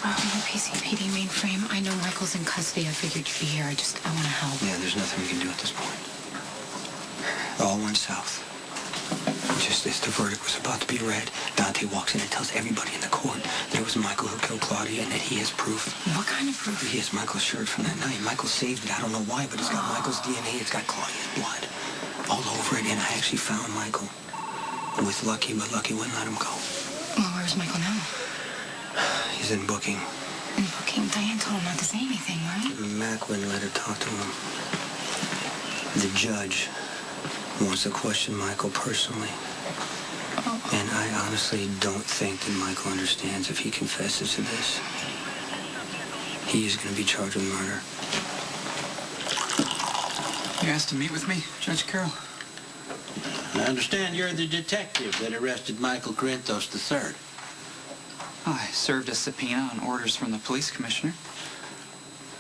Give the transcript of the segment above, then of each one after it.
PCPD mainframe. I know Michael's in custody. I figured you'd be here. I want to help. Yeah, there's nothing we can do at this point. All went south. Just as the verdict was about to be read, Dante walks in and tells everybody in the court that it was Michael who killed Claudia and that he has proof. What kind of proof? He has Michael's shirt from that night. Michael saved it. I don't know why, but it's got Michael's DNA. It's got Claudia's blood all over it. And I actually found Michael with Lucky, but Lucky wouldn't let him go. Well, where's Michael now? He's in booking. In booking? Diane told him not to say anything, right? Mac wouldn't let her talk to him. The judge wants to question Michael personally. And I honestly don't think that Michael understands if he confesses to this. He is going to be charged with murder. You asked to meet with me, Judge Carroll? I understand you're the detective that arrested Michael Corinthos III. I served a subpoena on orders from the police commissioner.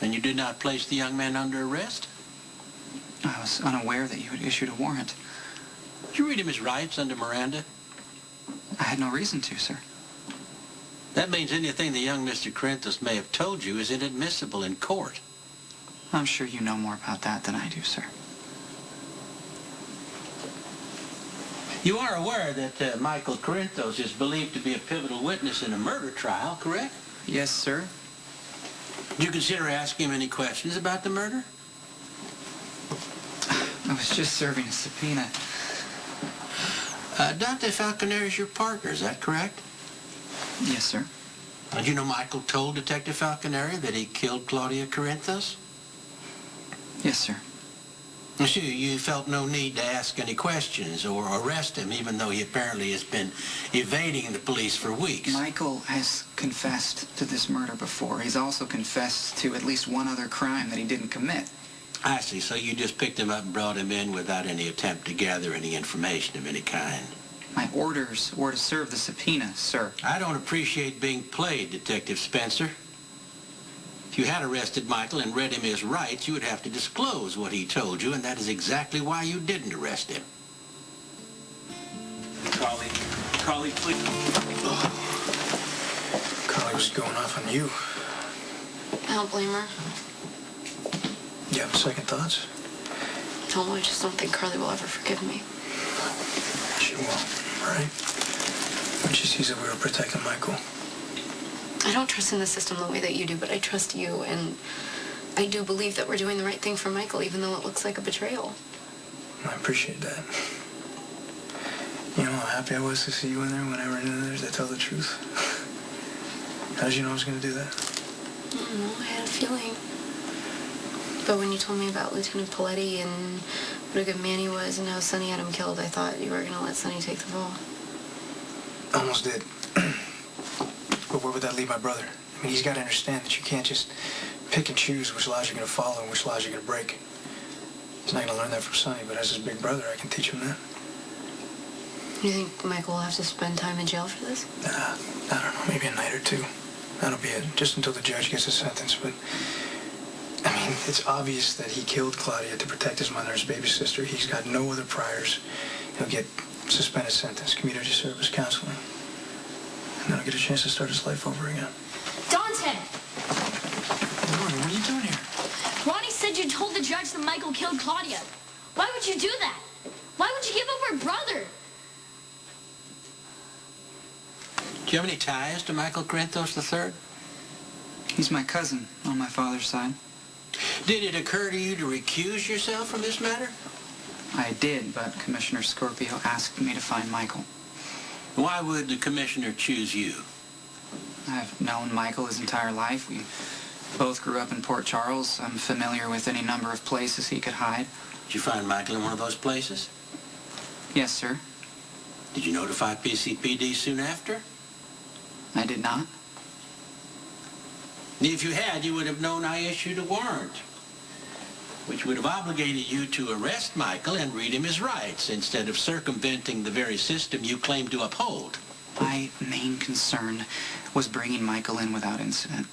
And you did not place the young man under arrest? I was unaware that you had issued a warrant. Did you read him his rights under Miranda? I had no reason to, sir. That means anything the young Mr. Corinthos may have told you is inadmissible in court. I'm sure you know more about that than I do, sir. You are aware that Michael Corinthos is believed to be a pivotal witness in a murder trial, correct? Yes, sir. Did you consider asking him any questions about the murder? I was just serving a subpoena. Dante Falconer is your partner, is that correct? Yes, sir. And you know Michael told Detective Falconeri that he killed Claudia Corinthos? Yes, sir. So you felt no need to ask any questions or arrest him, even though he apparently has been evading the police for weeks. Michael has confessed to this murder before. He's also confessed to at least one other crime that he didn't commit. I see. So you just picked him up and brought him in without any attempt to gather any information of any kind. My orders were to serve the subpoena, sir. I don't appreciate being played, Detective Spencer. If you had arrested Michael and read him his rights, you would have to disclose what he told you, and that is exactly why you didn't arrest him. Carly, please. Carly was going off on you. I don't blame her. You have second thoughts? No, I just don't think Carly will ever forgive me. She won't, right? When she sees that we were protecting Michael. I don't trust in the system the way that you do, but I trust you, and I do believe that we're doing the right thing for Michael, even though it looks like a betrayal. I appreciate that. You know how happy I was to see you in there when I ran in there to tell the truth? How did you know I was going to do that? I don't know, I had a feeling. But when you told me about Lieutenant Paletti and what a good man he was and how Sonny had him killed, I thought you were going to let Sonny take the fall. Almost did. But where would that leave my brother? I mean, he's got to understand that you can't just pick and choose which laws you're going to follow and which laws you're going to break. He's not going to learn that from Sonny, but as his big brother, I can teach him that. You think Michael will have to spend time in jail for this? I don't know, maybe a night or two. That'll be it, just until the judge gets a sentence. But, I mean, it's obvious that he killed Claudia to protect his mother and his baby sister. He's got no other priors. He'll get suspended sentence, community service counseling. And then he'll get a chance to start his life over again. Dante! Ronnie, what are you doing here? Ronnie said you told the judge that Michael killed Claudia. Why would you do that? Why would you give up our brother? Do you have any ties to Michael Corinthos III? He's my cousin on my father's side. Did it occur to you to recuse yourself from this matter? I did, but Commissioner Scorpio asked me to find Michael. Why would the commissioner choose you? I've known Michael his entire life. We both grew up in Port Charles. I'm familiar with any number of places he could hide. Did you find Michael in one of those places? Yes, sir. Did you notify PCPD soon after? I did not. If you had, you would have known I issued a warrant, which would have obligated you to arrest Michael and read him his rights instead of circumventing the very system you claim to uphold. My main concern was bringing Michael in without incident.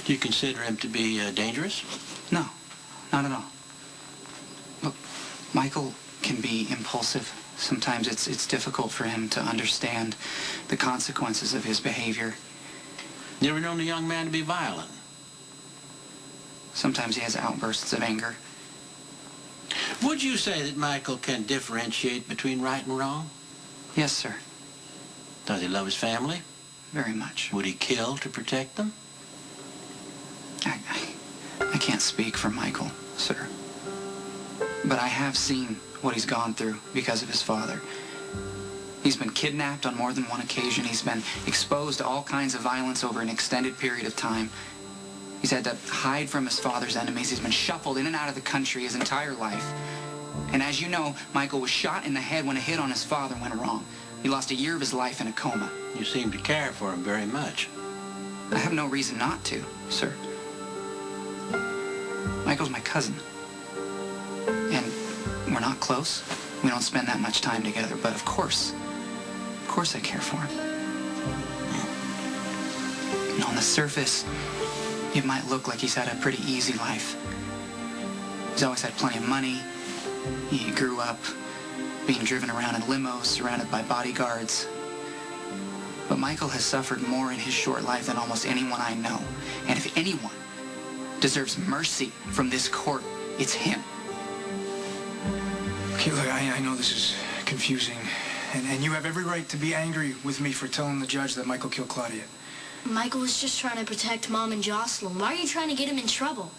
Do you consider him to be dangerous? No, not at all. Look, Michael can be impulsive. Sometimes it's difficult for him to understand the consequences of his behavior. Never known a young man to be violent. Sometimes he has outbursts of anger. Would you say that Michael can differentiate between right and wrong? Yes, sir. Does he love his family? Very much. Would he kill to protect them? I can't speak for Michael, sir. But I have seen what he's gone through because of his father. He's been kidnapped on more than one occasion. He's been exposed to all kinds of violence over an extended period of time. He's had to hide from his father's enemies. He's been shuffled in and out of the country his entire life. And as you know, Michael was shot in the head when a hit on his father went wrong. He lost a year of his life in a coma. You seem to care for him very much. I have no reason not to, sir. Michael's my cousin. And we're not close. We don't spend that much time together, but of course I care for him. And on the surface, it might look like he's had a pretty easy life. He's always had plenty of money. He grew up being driven around in limos, surrounded by bodyguards. But Michael has suffered more in his short life than almost anyone I know. And if anyone deserves mercy from this court, it's him. Okay, look, I know this is confusing, and you have every right to be angry with me for telling the judge that Michael killed Claudia. Michael was just trying to protect Mom and Jocelyn. Why are you trying to get him in trouble?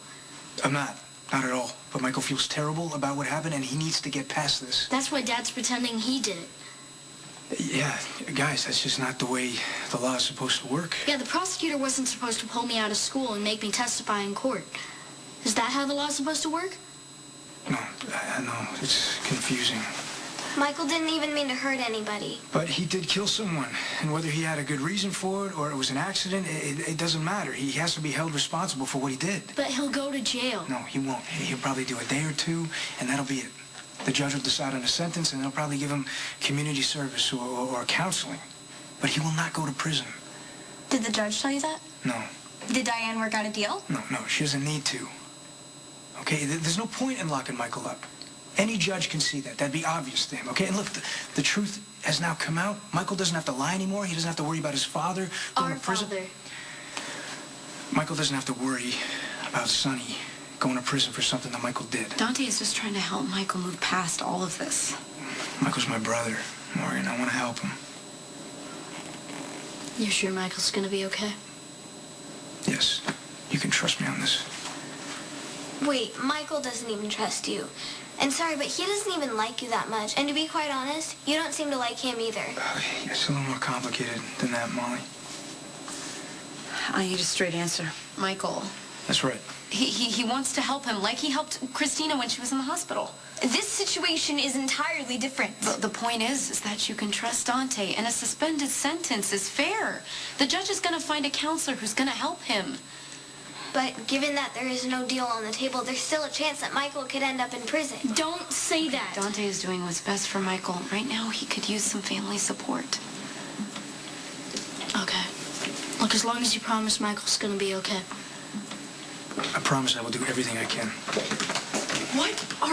I'm not at all. But Michael feels terrible about what happened, and he needs to get past this. That's why Dad's pretending he did it. Yeah, guys, that's just not the way the law is supposed to work. Yeah, the prosecutor wasn't supposed to pull me out of school and make me testify in court. Is that how the law's supposed to work? No, I know, it's confusing. Michael didn't even mean to hurt anybody. But he did kill someone, and whether he had a good reason for it or it was an accident, it doesn't matter. He has to be held responsible for what he did. But he'll go to jail. No, he won't. He'll probably do a day or two, and that'll be it. The judge will decide on a sentence, and they'll probably give him community service or counseling. But he will not go to prison. Did the judge tell you that? No. Did Diane work out a deal? No, she doesn't need to. Okay, there's no point in locking Michael up. Any judge can see that. That'd be obvious to him, okay? And look, the truth has now come out. Michael doesn't have to lie anymore. He doesn't have to worry about his father going to prison. Father. Michael doesn't have to worry about Sonny going to prison for something that Michael did. Dante is just trying to help Michael move past all of this. Michael's my brother, Morgan. I want to help him. You sure Michael's gonna be okay? Yes, you can trust me on this. Wait, Michael doesn't even trust you. And sorry, but he doesn't even like you that much. And to be quite honest, you don't seem to like him either. Okay, it's a little more complicated than that, Molly. I need a straight answer. Michael, That's right. he wants to help him like he helped Christina when she was in the hospital. This situation is entirely different. The point is that you can trust Dante, and a suspended sentence is fair. The judge is going to find a counselor who's going to help him. But given that there is no deal on the table, there's still a chance that Michael could end up in prison. Don't say that. Dante is doing what's best for Michael. Right now, he could use some family support. Okay. Look, as long as you promise Michael's gonna be okay. I promise I will do everything I can. What are